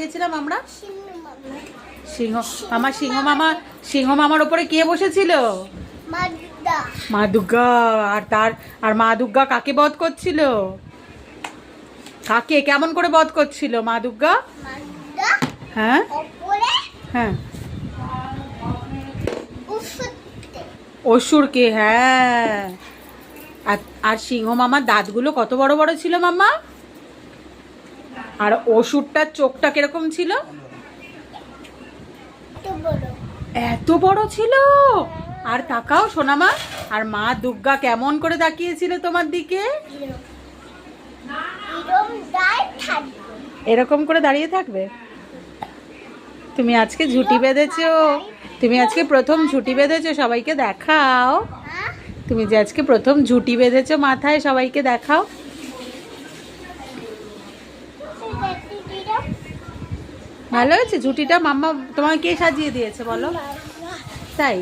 গেছিলাম আমরা সিংহ মামার উপরে কে বসেছিল? মা দুর্গা। আর মা দুর্গা কাকে বধ করছিল? কাকে কেমন করে বধ করছিল মা দুর্গা? হ্যাঁ হ্যাঁ, অসুরকে। হ্যাঁ, আর সিংহ মামার দাঁতগুলো কত বড় বড় ছিল মাম্মা। আর অসুরটার চোখটা কিরকম ছিল? এত বড় ছিল। আর তাকাও সোনামা, আর মা দুর্গা কেমন করে তাকিয়েছিল তোমার দিকে? এরকম করে দাঁড়িয়ে থাকবে। তুমি আজকে ঝুঁটি বেঁধেছো, তুমি আজকে প্রথম ঝুঁটি বেঁধেছো, সবাইকে দেখাও। তুমি যে আজকে প্রথম ঝুঁটি বেঁধেছো মাথায়, সবাইকে দেখাও। ভালো হয়েছে ঝুঁটিটা? মাম্মা তোমাকে কে সাজিয়ে দিয়েছে বলো? তাই?